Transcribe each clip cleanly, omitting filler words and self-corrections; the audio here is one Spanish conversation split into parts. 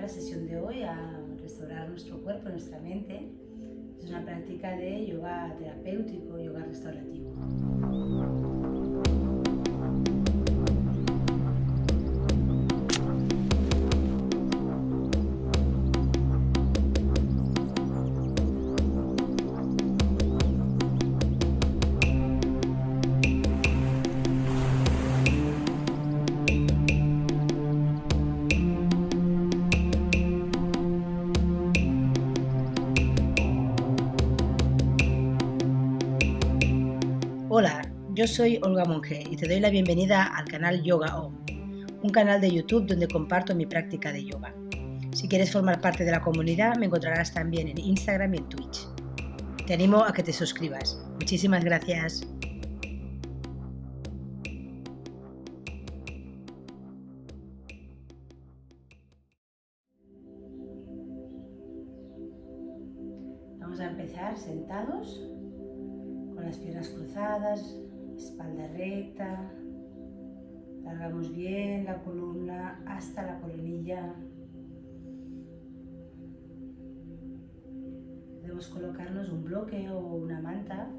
la sesión de hoy a restaurar nuestro cuerpo, nuestra mente. Es una práctica de yoga terapéutico, yoga restaurativo. Hola, yo soy Olga Monge y te doy la bienvenida al canal Yoga Om, un canal de YouTube donde comparto mi práctica de yoga. Si quieres formar parte de la comunidad, me encontrarás también en Instagram y en Twitch. Te animo a que te suscribas. Muchísimas gracias. Vamos a empezar sentados, con las piernas cruzadas, espalda recta. Alargamos bien la columna hasta la coronilla. Podemos colocarnos un bloque o una manta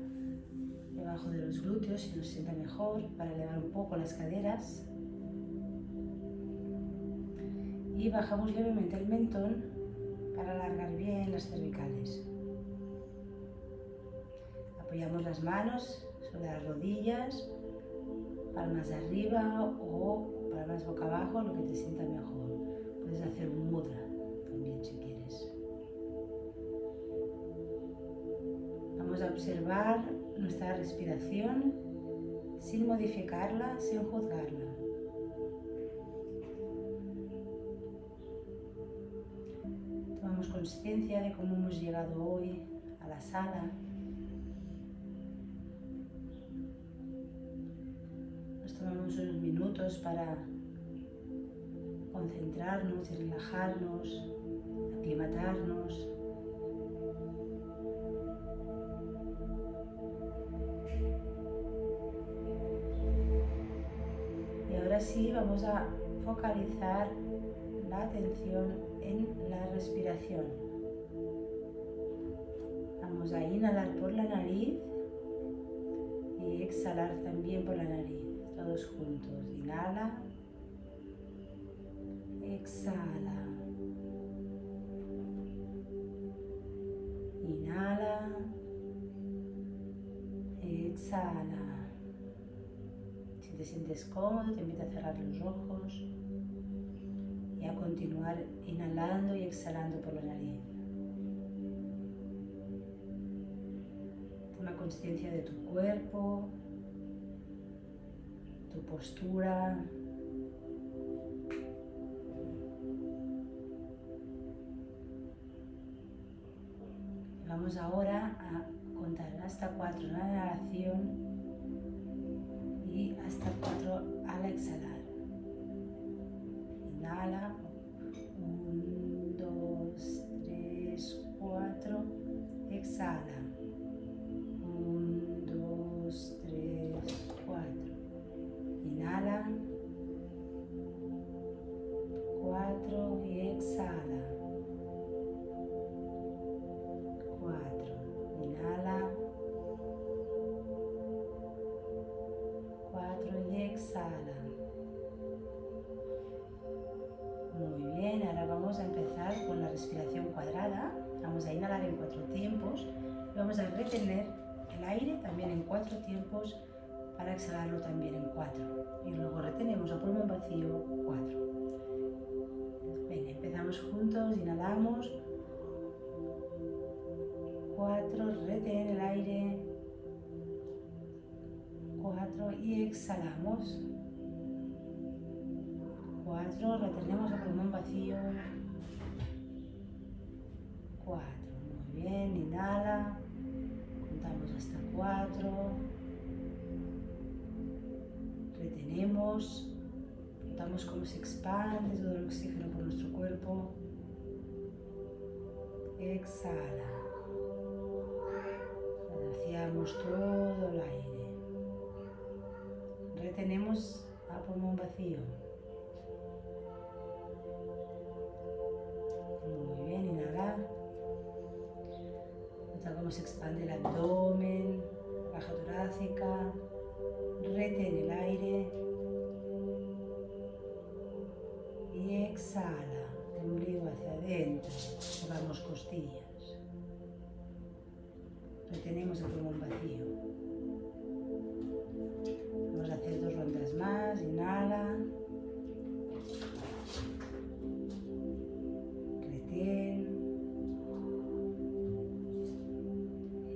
debajo de los glúteos si nos sienta mejor, para elevar un poco las caderas. Y bajamos levemente el mentón para alargar bien las cervicales. Apoyamos las manos sobre las rodillas, palmas arriba o palmas boca abajo, lo que te sienta mejor. Puedes hacer un mudra también si quieres. Vamos a observar nuestra respiración sin modificarla, sin juzgarla. Tomamos conciencia de cómo hemos llegado hoy a la sala. Nos tomamos unos minutos para concentrarnos y relajarnos, aclimatarnos. Y ahora sí vamos a focalizar la atención en la respiración. Vamos a inhalar por la nariz y exhalar también por la nariz, todos juntos. Inhala, exhala. Inhala, exhala. Si te sientes cómodo, te invito a cerrar los ojos y a continuar inhalando y exhalando por la nariz. Toma conciencia de tu cuerpo, tu postura. Vamos ahora a contar hasta 4 en la inhalación y hasta 4 al exhalar. Inhala, 1, 2, 3, 4, exhala, 1, 2, 3, 4, inhala, 4 y exhala, 4, inhala, 4 y exhala. Muy bien, ahora vamos a empezar con la respiración cuadrada. Vamos a inhalar en 4 tiempos y vamos a retener el aire también en 4 tiempos para exhalarlo también en 4. Y luego retenemos a pulmón vacío 4. Venga, empezamos juntos, inhalamos. 4, retén el aire. 4 y exhalamos. 4, retenemos a pulmón vacío. 4, muy bien, inhala, contamos hasta 4, retenemos, notamos cómo se expande todo el oxígeno por nuestro cuerpo. Exhala, vaciamos todo el aire, retenemos a pulmón vacío. cómo se expande el abdomen, la caja torácica. Retén el aire y exhala, el ombligo hacia adentro, tocamos costillas. Retenemos el pulmón vacío. Vamos a hacer 2 rondas más, inhala. Retén.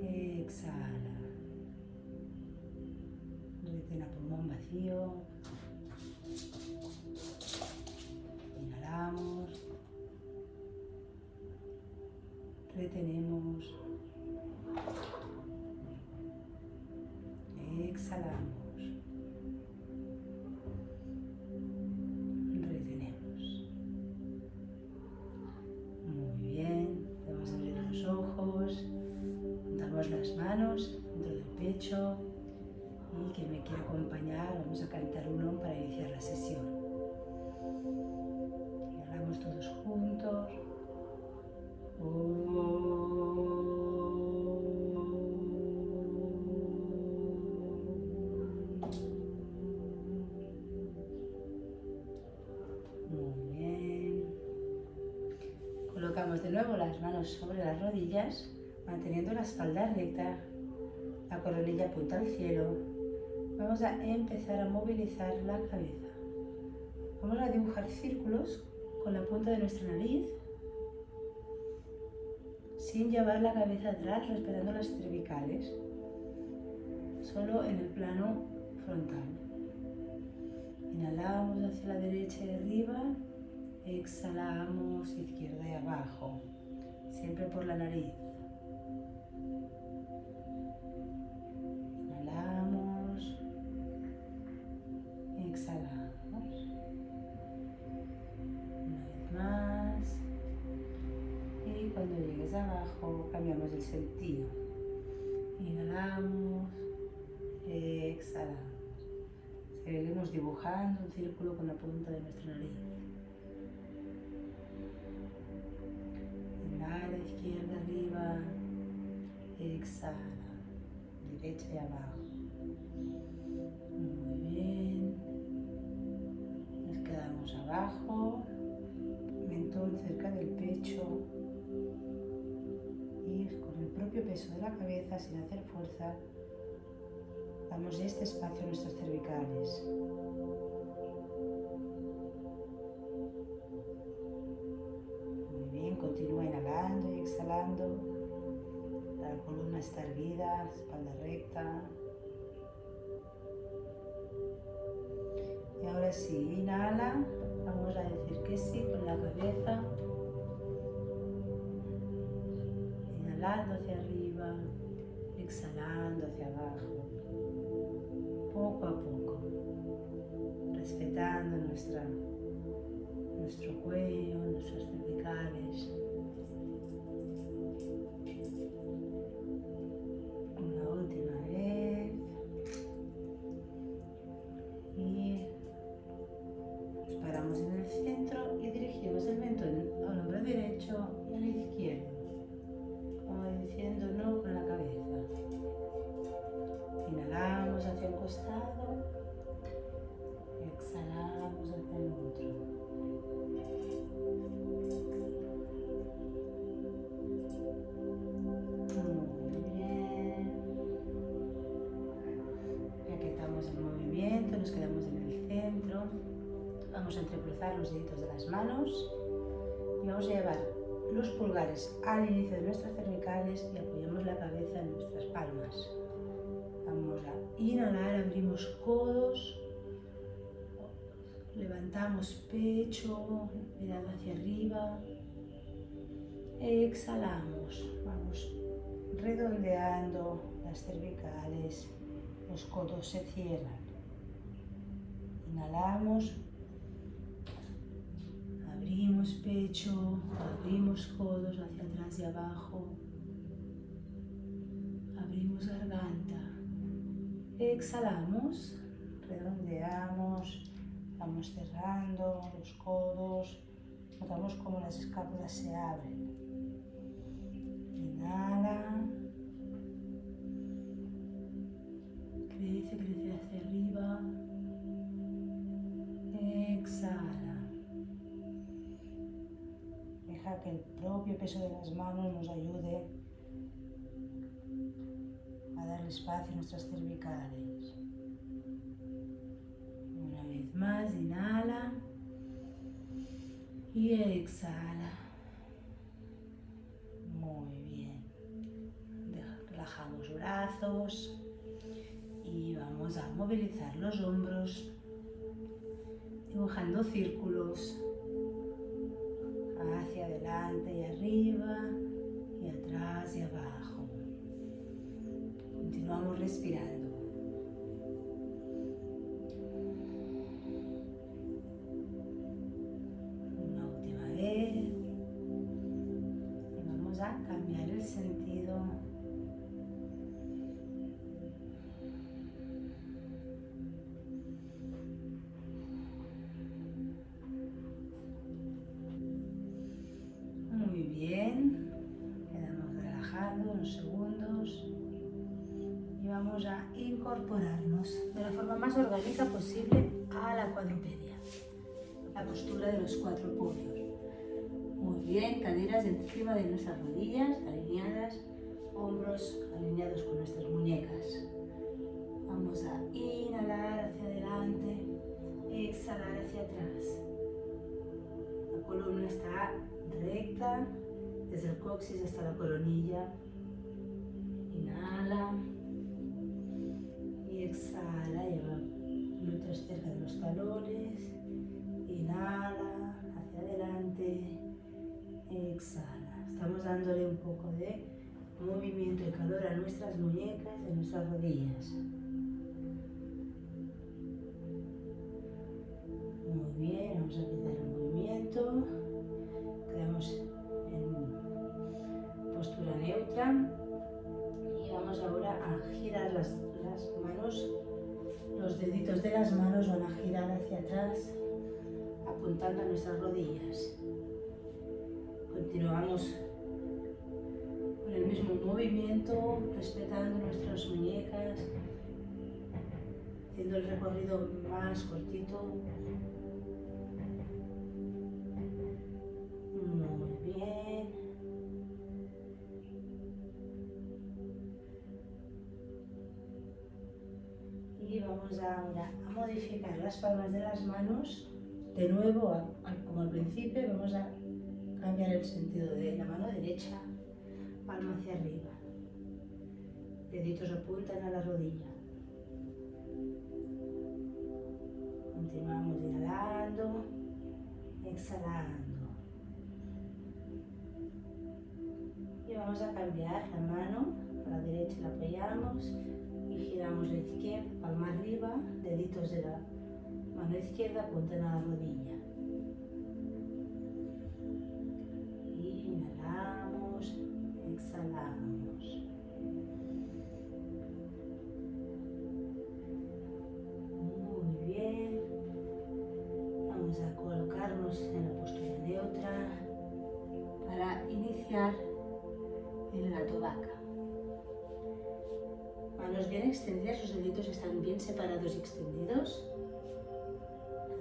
Exhala. Retén a pulmón vacío. Inhalamos. Retenemos. Exhalamos. Retenemos. Muy bien. Vamos a abrir los ojos. Juntamos las manos dentro del pecho. Y quien me quiera acompañar, vamos a cantar un Om para iniciar la sesión. Inhalamos todos juntos. Muy bien. Colocamos de nuevo las manos sobre las rodillas, manteniendo la espalda recta, la coronilla apunta al cielo. Vamos a empezar a movilizar la cabeza. Vamos a dibujar círculos con la punta de nuestra nariz, sin llevar la cabeza atrás, respirando las cervicales, solo en el plano frontal. Inhalamos hacia la derecha y arriba, exhalamos izquierda y abajo, siempre por la nariz. Inhalamos, exhalamos. Una vez más. Y cuando llegues abajo, cambiamos el sentido. Inhalamos, exhalamos. Seguiremos dibujando un círculo con la punta de nuestra nariz. Inhala, izquierda, arriba, exhala, derecha y abajo. Muy bien. Nos quedamos abajo, mentón cerca del pecho. Y con el propio peso de la cabeza, sin hacer fuerza, damos este espacio a nuestras cervicales. Muy bien, continúa inhalando y exhalando. La columna está erguida, espalda recta. Y ahora sí, inhala, vamos a decir que sí con la cabeza. Inhalando hacia arriba, exhalando hacia abajo, poco a poco, respetando nuestro cuello, nuestras cervicales. Una última vez. Y nos paramos en el centro y dirigimos el mentón al hombro derecho y al izquierdo, diciendo no con la cabeza. Inhalamos hacia un costado, exhalamos hacia el otro. Muy bien. Ya que estamos en movimiento, nos quedamos en el centro. Vamos a entrecruzar los deditos de las manos y vamos a llevar los pulgares al inicio de nuestras cervicales y apoyamos la cabeza en nuestras palmas. Vamos a inhalar, abrimos codos, levantamos pecho, mirando hacia arriba, exhalamos, vamos redondeando las cervicales, los codos se cierran. Inhalamos, abrimos pecho, abrimos codos hacia atrás y abajo, abrimos garganta, exhalamos, redondeamos, vamos cerrando los codos, notamos cómo las escápulas se abren. Inhala, crece, crece hacia arriba. Exhala. Deja que el propio peso de las manos nos ayude a darle espacio a nuestras cervicales. Una vez más, inhala y exhala. Muy bien. Relajamos brazos y vamos a movilizar los hombros, dibujando círculos hacia adelante y arriba y atrás y abajo. Continuamos respirando. Una última vez. Y vamos a cambiar el sentido. Muy bien. Quedamos relajando unos segundos. Y vamos a incorporarnos de la forma más orgánica posible a la cuadrupedia, la postura de los 4 podios. Muy bien, caderas encima de nuestras rodillas, alineadas, hombros alineados con nuestras muñecas. Vamos a inhalar hacia adelante, exhalar hacia atrás. La columna está recta, desde el coxis hasta la coronilla. Inhala. Exhala, lleva glúteos cerca de los talones. Inhala, hacia adelante. Exhala. Estamos dándole un poco de movimiento y calor a nuestras muñecas y a nuestras rodillas. Muy bien, vamos a quitar el movimiento. Quedamos en postura neutra. Y vamos ahora a girar las manos, los deditos de las manos van a girar hacia atrás, apuntando a nuestras rodillas. Continuamos con el mismo movimiento, respetando nuestras muñecas, haciendo el recorrido más cortito. Muy bien. Y vamos ahora a modificar las palmas de las manos. De nuevo, como al principio, vamos a cambiar el sentido de la mano derecha, palma hacia arriba. Deditos apuntan a la rodilla. Continuamos inhalando, exhalando. Y vamos a cambiar la mano, a la derecha la apoyamos. Y giramos la izquierda, palma arriba, deditos de la mano izquierda apuntan a la rodilla. Y inhalamos, exhalamos. Muy bien. Vamos a colocarnos en la postura neutra para iniciar el gato vaca. Manos bien extendidas, los deditos están bien separados y extendidos.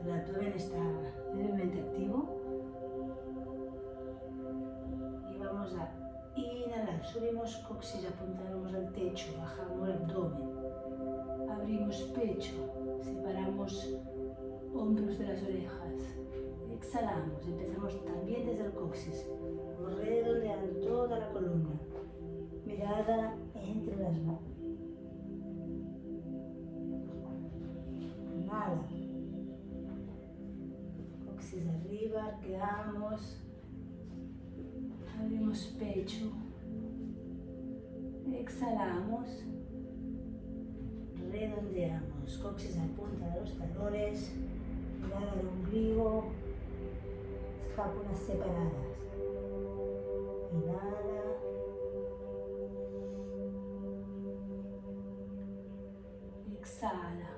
El abdomen está levemente activo. Y vamos a inhalar, subimos coxis, apuntamos al techo, bajamos el abdomen. Abrimos pecho, separamos hombros de las orejas. Exhalamos, empezamos también desde el coxis, redondeando toda la columna. Mirada entre las manos. Inhala. Coxis arriba, arqueamos. Abrimos pecho. Exhalamos. Redondeamos. Coxis apunta a los talones. Mirada al ombligo. Escápulas separadas. Inhala. Exhala.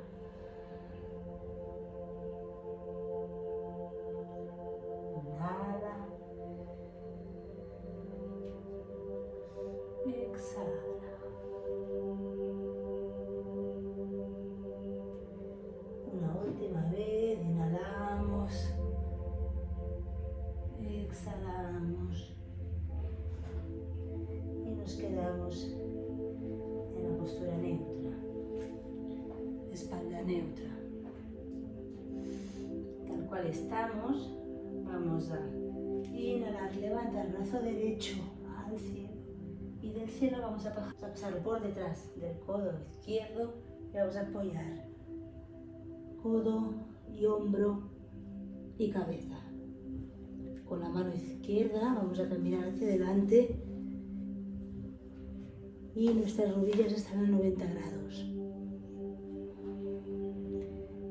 Inhala. Exhala. cabeza neutra. Tal cual estamos, vamos a inhalar, levantar el brazo derecho al cielo. Y del cielo vamos a pasar por detrás del codo izquierdo y vamos a apoyar codo y hombro y cabeza. Con la mano izquierda vamos a caminar hacia adelante y nuestras rodillas están a 90 grados.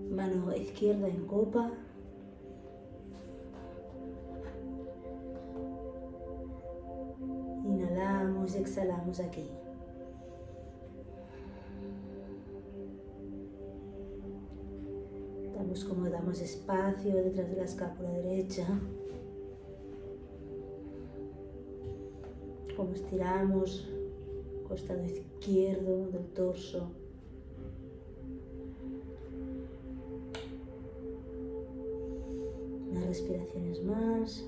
Mano izquierda en copa. Inhalamos y exhalamos aquí. Damos como damos espacio detrás de la escápula derecha. Como estiramos costado izquierdo del torso. Unas respiraciones más.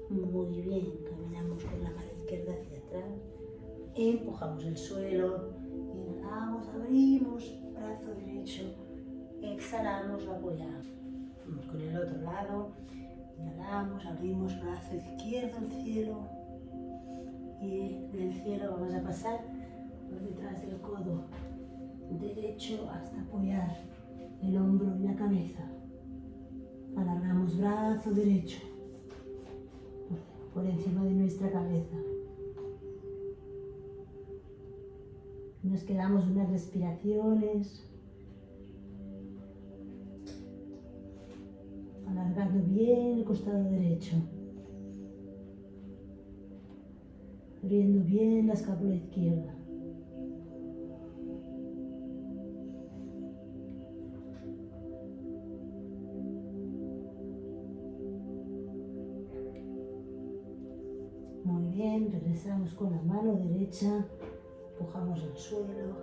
Muy bien, caminamos con la mano izquierda hacia atrás, empujamos el suelo, inhalamos, abrimos brazo derecho, exhalamos, lo apoyamos. Con el otro lado, inhalamos, abrimos brazo izquierdo al cielo y del cielo vamos a pasar por detrás del codo derecho hasta apoyar el hombro y la cabeza. Alargamos brazo derecho por encima de nuestra cabeza. Nos quedamos unas respiraciones, alargando bien el costado derecho, abriendo bien la escápula izquierda. Muy bien, regresamos con la mano derecha, empujamos el suelo,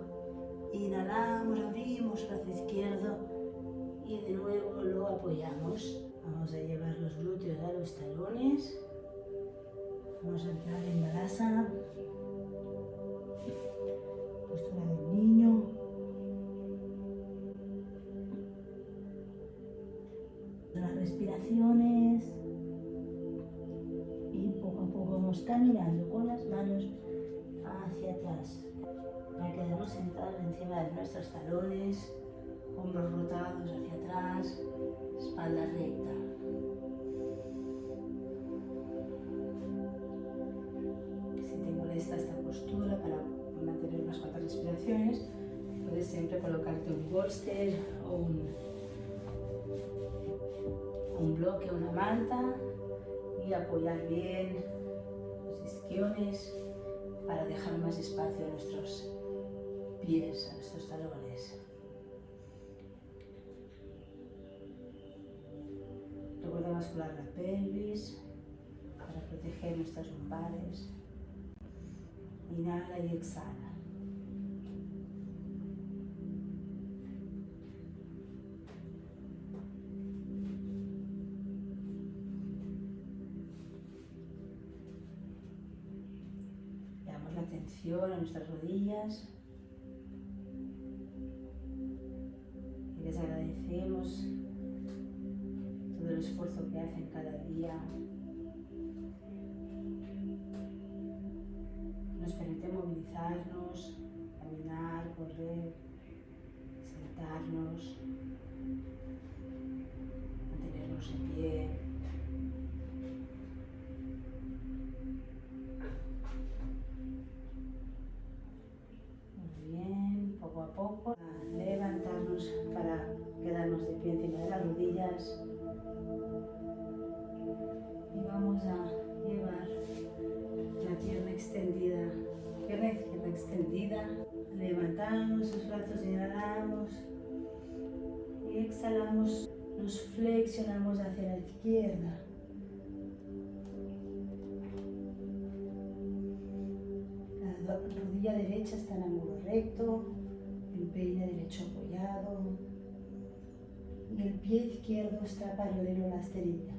inhalamos, abrimos brazo izquierdo y de nuevo lo apoyamos. Vamos a llevar los glúteos a los talones, vamos a entrar en Balasana, postura del niño. Las respiraciones. Vamos caminando con las manos hacia atrás para quedarnos sentados encima de nuestros talones, hombros rotados hacia atrás, espalda recta. Si te molesta esta postura para mantener unas cuantas respiraciones, puedes siempre colocarte un bolster o un bloque, una manta y apoyar bien los isquiones para dejar más espacio a nuestros pies, a nuestros talones. Recuerda bascular la pelvis para proteger nuestras lumbares. Inhala y exhala. Atención a nuestras rodillas y les agradecemos todo el esfuerzo que hacen cada día. Nos permite movilizarnos, caminar, correr, sentarnos, mantenernos en pie. Poco a poco, a levantarnos para quedarnos de pie encima de las rodillas y vamos a llevar la pierna extendida, pierna izquierda extendida, levantamos los brazos, inhalamos y exhalamos, nos flexionamos hacia la izquierda. La rodilla derecha está en ángulo recto, el peine derecho apoyado y el pie izquierdo está paralelo a la esterilla.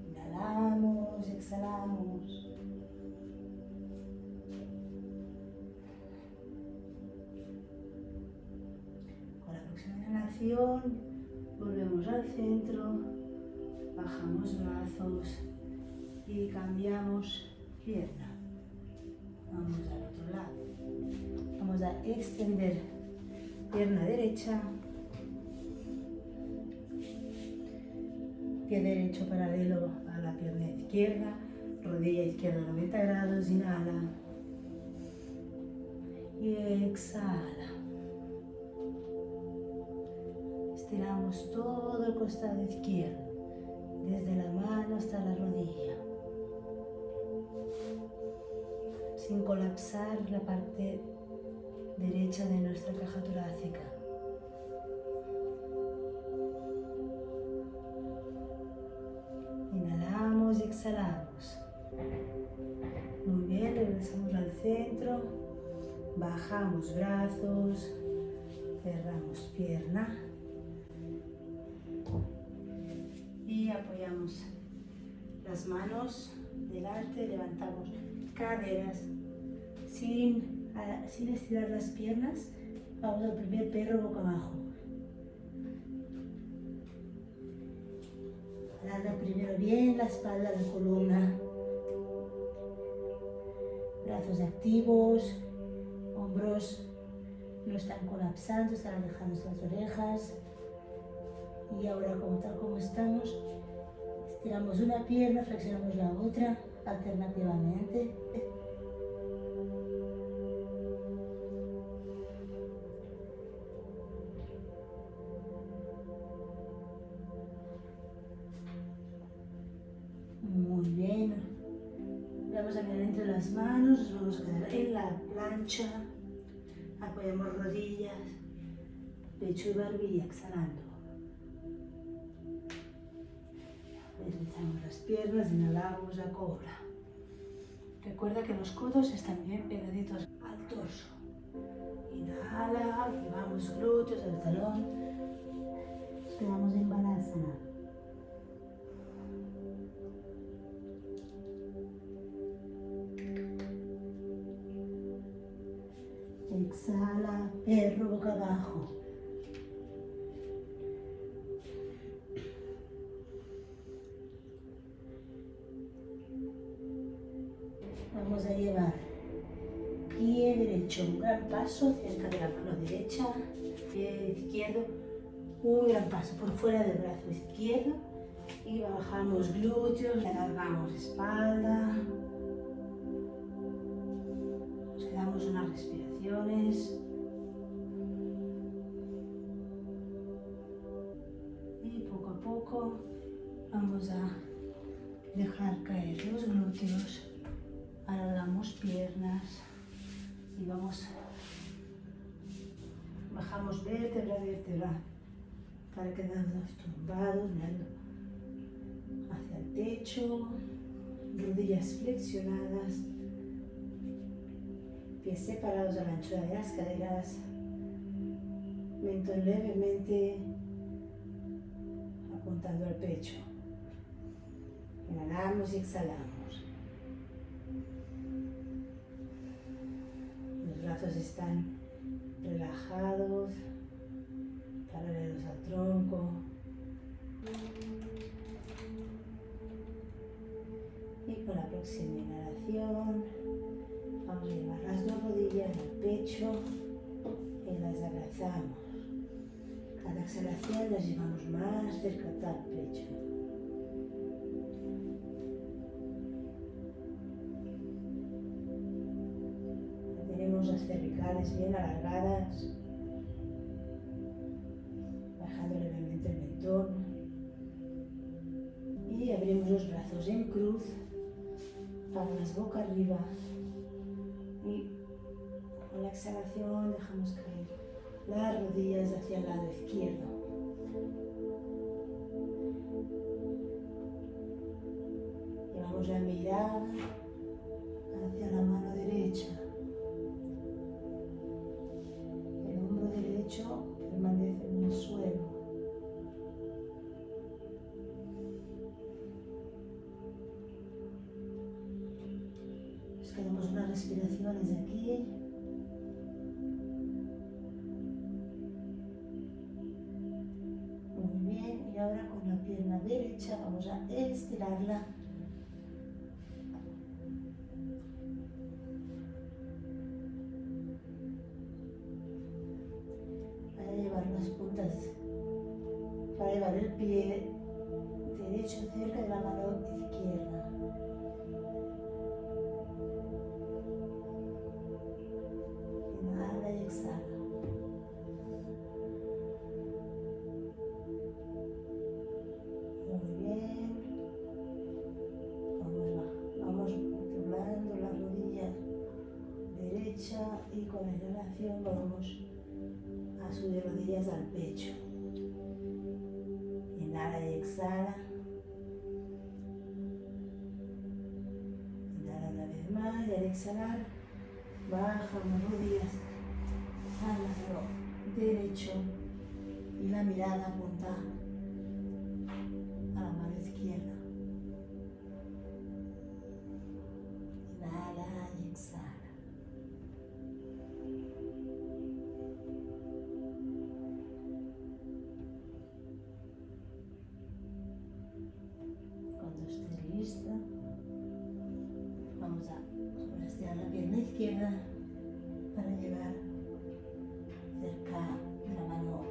Inhalamos, exhalamos. próxima inhalación, volvemos al centro, bajamos brazos y cambiamos pierna. Vamos al otro lado. Vamos a extender pierna derecha, pie derecho paralelo a la pierna izquierda, rodilla izquierda 90 grados, inhala y exhala. Estiramos todo el costado izquierdo, desde la mano hasta la rodilla, sin colapsar la parte derecha de nuestra caja torácica. Inhalamos y exhalamos. Muy bien, regresamos al centro, bajamos brazos, cerramos pierna y apoyamos las manos delante, levantamos caderas sin estirar las piernas. Vamos al primer perro boca abajo. Alarga primero bien la espalda, la columna. Brazos activos, hombros no están colapsando, están alejando las orejas. Y ahora, tal como estamos, estiramos una pierna, flexionamos la otra alternativamente. Muy bien. Vamos a mirar entre las manos, nos vamos a quedar en la plancha. Apoyamos rodillas, pecho y barbilla, exhalando. Deslizamos las piernas, inhalamos la cobra. Recuerda que los codos están bien pegaditos al torso. Inhala, llevamos glúteos al talón. Nos quedamos en Balasana. Exhala, perro boca abajo. Vamos a llevar pie derecho, un gran paso cerca de la mano derecha, pie izquierdo, un gran paso por fuera del brazo izquierdo y bajamos glúteos, alargamos espalda. Nos quedamos unas respiraciones y poco a poco vamos a dejar caer los glúteos. Alargamos piernas y bajamos vértebra a vértebra para quedarnos tumbados, mirando hacia el techo, rodillas flexionadas, pies separados a la anchura de las caderas, mentón levemente apuntando al pecho. Inhalamos y exhalamos. Los brazos están relajados, paralelos al tronco. Y con la próxima inhalación vamos a llevar las dos rodillas al pecho y las abrazamos. Cada exhalación las llevamos más cerca al pecho. Las cervicales bien alargadas, bajando levemente el mentón y abrimos los brazos en cruz, palmas boca arriba y con la exhalación dejamos caer las rodillas hacia el lado izquierdo. Llevamos la mirada hacia la mano derecha. Permanece en el suelo. Nos quedamos unas respiraciones aquí. pierna derecha, vamos a estirarla. Para llevar las puntas, para llevar el pie derecho cerca de la mano izquierda. Inhala y exhala. Muy bien. Vamos doblando la rodilla derecha y con la inhalación vamos a subir rodillas al pecho. Inhala y exhala. Inhala una vez más y al exhalar bajamos rodillas al lado derecho y la mirada apunta a la mano izquierda. Inhala y exhala. Cuando estés lista, vamos a estirar la pierna izquierda para llegar cerca de la mano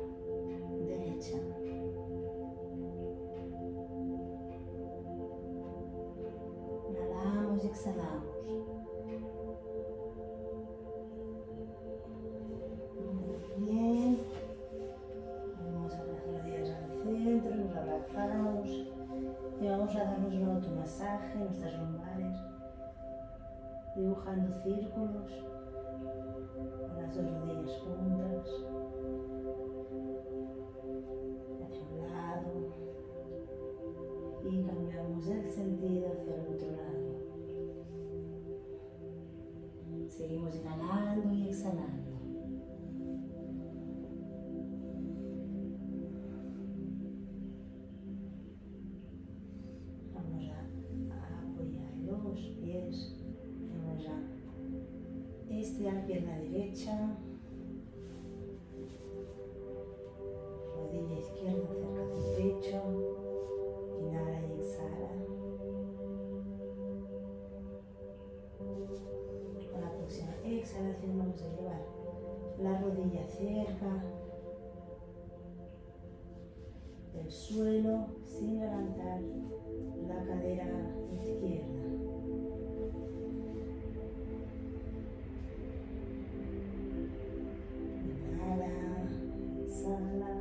derecha. Inhalamos y exhalamos. Muy bien. Vamos a las rodillas al centro, nos abrazamos y vamos a darnos un automasaje en nuestras lumbares, dibujando círculos con las dos rodillas juntas, hacia un lado, y cambiamos el sentido hacia el otro lado. Seguimos inhalando y exhalando. Vamos a apoyar los pies. Vamos a estirar pierna derecha, rodilla izquierda cerca del pecho. Inhala y exhala. Con la próxima exhalación vamos a llevar la rodilla cerca del suelo sin levantar la cadera izquierda. Inhala, exhala.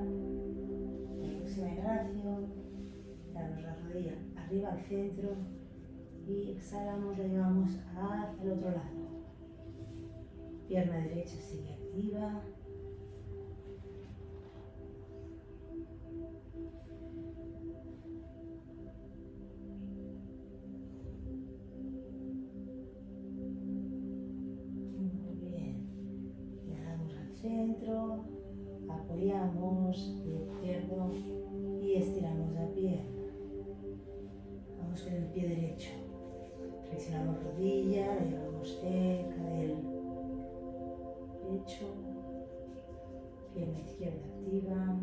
La próxima inhalación, damos la rodilla arriba al centro y exhalamos, la llevamos hacia el otro lado. Pierna derecha sigue activa. Muy bien. Inhalamos al centro, apoyamos el pie izquierdo y estiramos la pierna. Vamos con el pie derecho. Flexionamos rodilla, la llevamos cerca del pecho. Pierna izquierda activa.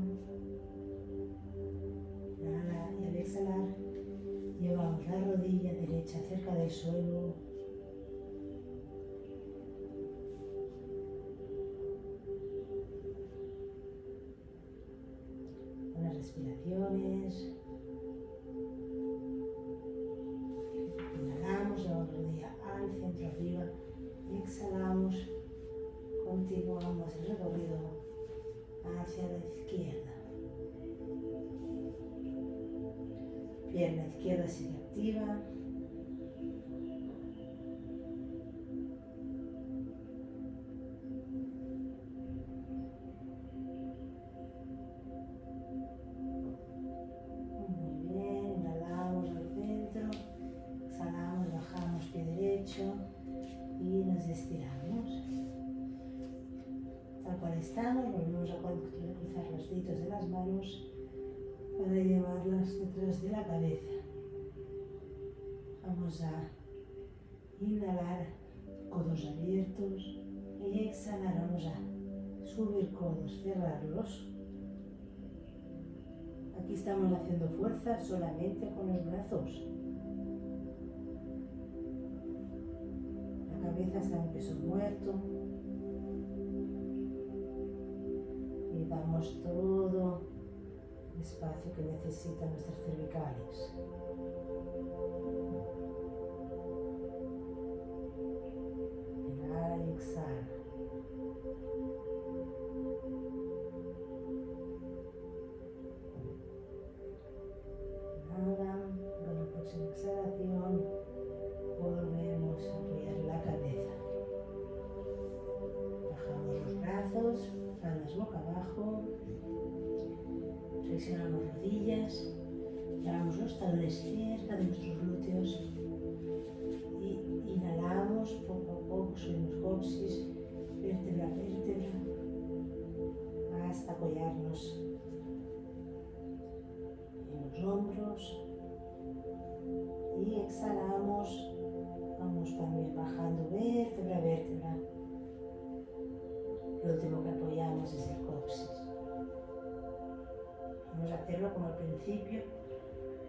Inhala y al exhalar llevamos la rodilla derecha cerca del suelo. Unas respiraciones. Inhalamos, llevamos la rodilla al centro arriba. Exhalamos, continuamos el recorrido hacia la izquierda. Pierna izquierda sigue activa. Muy bien, inhalamos al centro, exhalamos, bajamos pie derecho y nos estiramos. Tal cual estamos, volvemos a cruzar los deditos de las manos para llevarlas detrás de la cabeza. Vamos a inhalar, codos abiertos, y exhalar, vamos a subir codos, cerrarlos, Aquí estamos haciendo fuerza solamente con los brazos. La cabeza está en peso muerto. Y damos todo el espacio que necesitan nuestras cervicales. Inhala y exhala. Inhala, con la próxima exhalación volvemos a apoyar la cabeza. Bajamos los brazos, palmas boca abajo. Flexionamos rodillas, llevamos los talones cerca de nuestros glúteos y inhalamos poco a poco, subimos coxis, vértebra a vértebra, hasta apoyarnos en los hombros y exhalamos, vamos también bajando vértebra a vértebra. Lo último que apoyamos es el coxis. Vamos a hacerlo como al principio,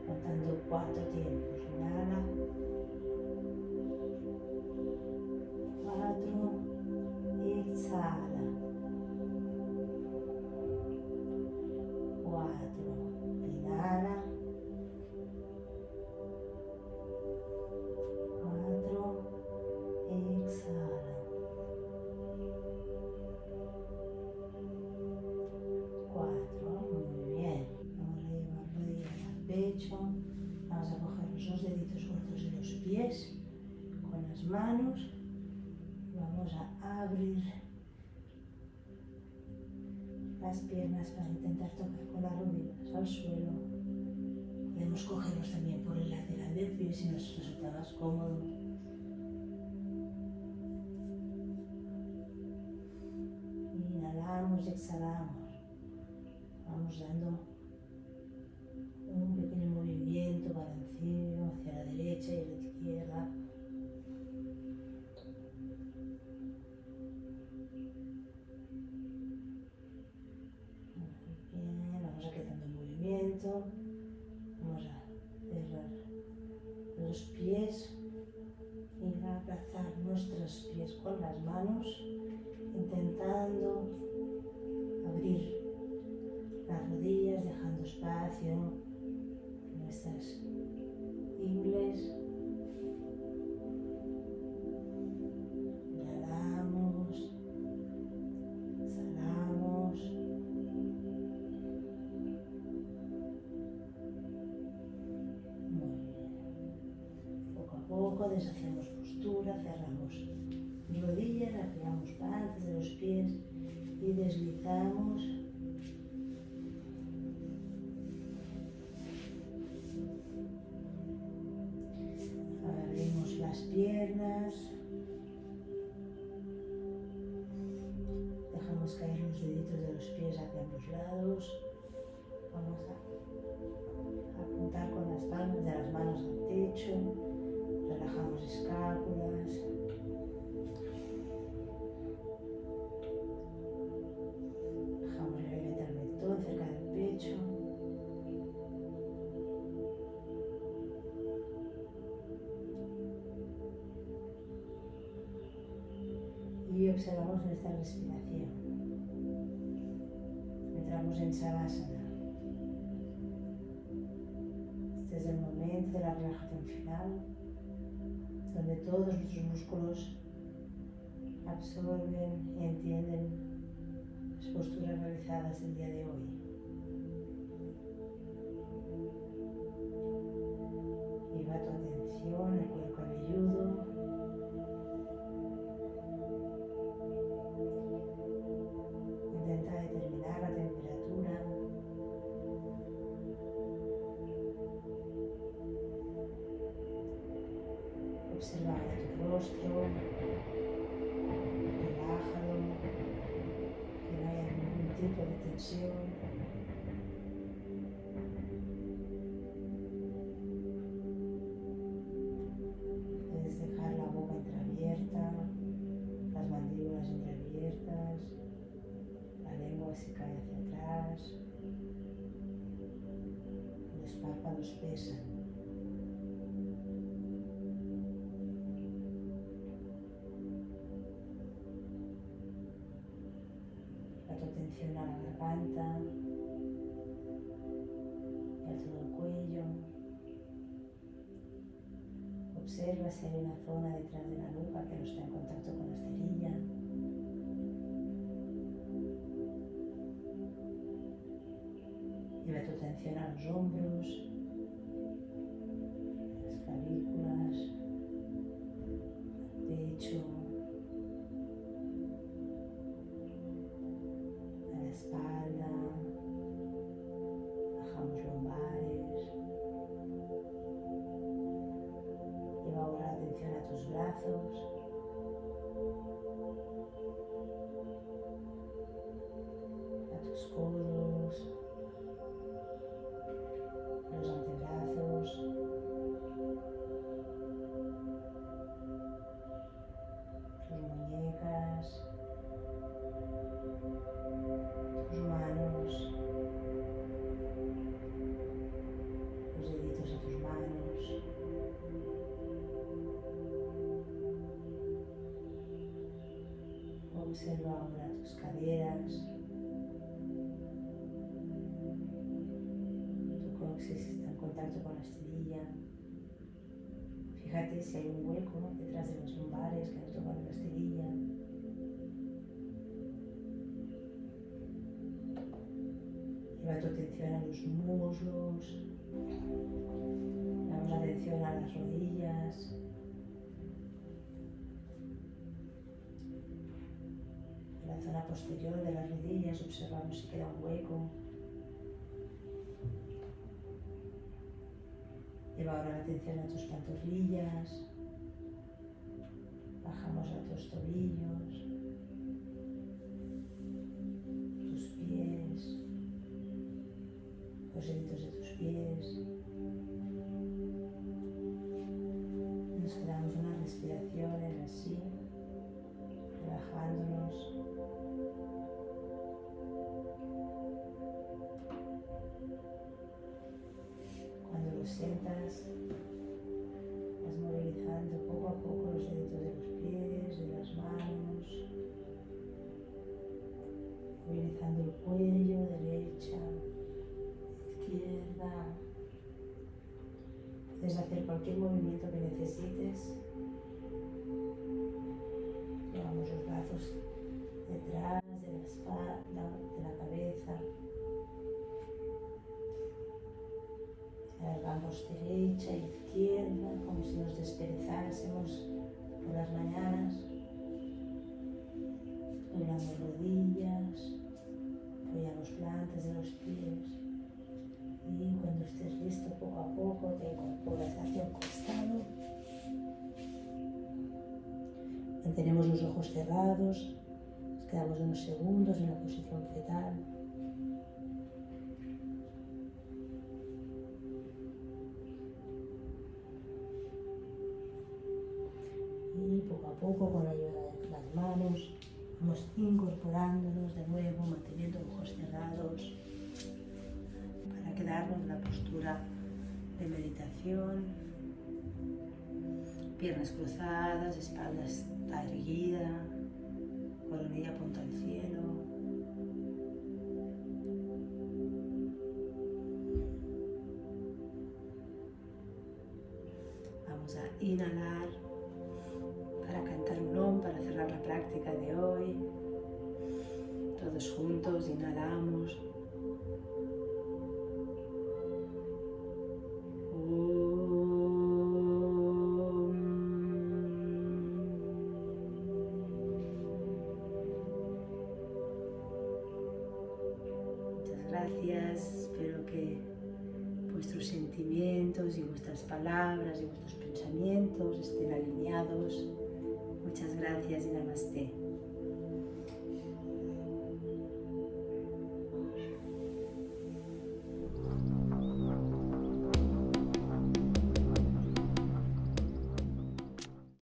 contando 4 tiempos. Inhala. 4. Exhala. 4. Inhala. 4. Exhala. 4. Muy bien. Vamos a llevar rodillas al pecho. Vamos a coger los 2 deditos gordos de los pies con las manos. Vamos a abrir las piernas para intentar tocar con las rodillas al suelo. Podemos cogerlos también por el lateral del pie si nos resulta más cómodo. Inhalamos y exhalamos. Vamos dando un pequeño movimiento balanceo hacia la derecha y a la izquierda. Bien, vamos a quedando en movimiento. Vamos a cerrar los pies y a abrazar nuestros pies con las manos, intentando abrir las rodillas, dejando espacio en nuestras ingles. Inhalamos, exhalamos. Muy bien. Poco a poco deshacemos postura, cerramos rodillas, apoyamos partes de los pies y deslizamos. Abrimos las piernas, dejamos caer los deditos de los pies hacia ambos lados. Vamos a apuntar con las palmas de las manos al techo, relajamos escápulas. Dejamos levemente el mentón cerca del pecho. Y observamos nuestra respiración. Entramos en Savasana. Este es el momento de la relajación final, donde todos nuestros músculos absorben y entienden las posturas realizadas el día de hoy. Lleva tu atención al cuero cabelludo. Intenta determinar la temperatura. Observa ahora tu rostro. Relájalo. Que no haya ningún tipo de tensión. Puedes dejar la boca entreabierta, las mandíbulas entreabiertas. La lengua se cae hacia atrás. atención a la garganta y a todo el cuello. Observa si hay una zona detrás de la nuca que no está en contacto con la esterilla. Lleva tu atención a los hombros, las clavículas, al pecho, a la espalda. Bajamos lumbares. Lleva ahora la atención a tus brazos. A tus codos. Los antebrazos, tus muñecas, tus manos, los deditos de tus manos, observa ahora tus caderas. Si está en contacto con la esterilla. Fíjate si hay un hueco detrás de los lumbares que no tocan la esterilla. Lleva tu atención a los muslos. Damos la atención a las rodillas. En la zona posterior de las rodillas observamos si queda un hueco. Lleva ahora la atención a tus pantorrillas, bajamos a tus tobillos, tus pies, los deditos de tus pies. Nos quedamos unas respiraciones así, relajándonos. Cuando lo sientas, vas movilizando poco a poco los deditos de los pies, de las manos, movilizando el cuello, derecha, izquierda. Puedes hacer cualquier movimiento que necesites. Llevamos los brazos detrás de la espalda, de la cabeza. Alargamos derecha e izquierda, como si nos desperezásemos por las mañanas. Doblamos rodillas, apoyamos plantas de los pies. Y cuando estés listo, poco a poco te incorporas hacia el costado. Mantenemos los ojos cerrados, nos quedamos unos segundos en la posición fetal. Y poco a poco, con la ayuda de las manos, vamos incorporándonos de nuevo, manteniendo ojos cerrados, para quedarnos en la postura de meditación. Piernas cruzadas, espalda está erguida, coronilla apunta al cielo. Vamos a inhalar para cantar un Om, para cerrar la práctica de hoy. Todos juntos inhalamos. Muchas gracias. Espero que vuestros sentimientos y vuestras palabras y vuestros pensamientos estén alineados. Muchas gracias y Namaste.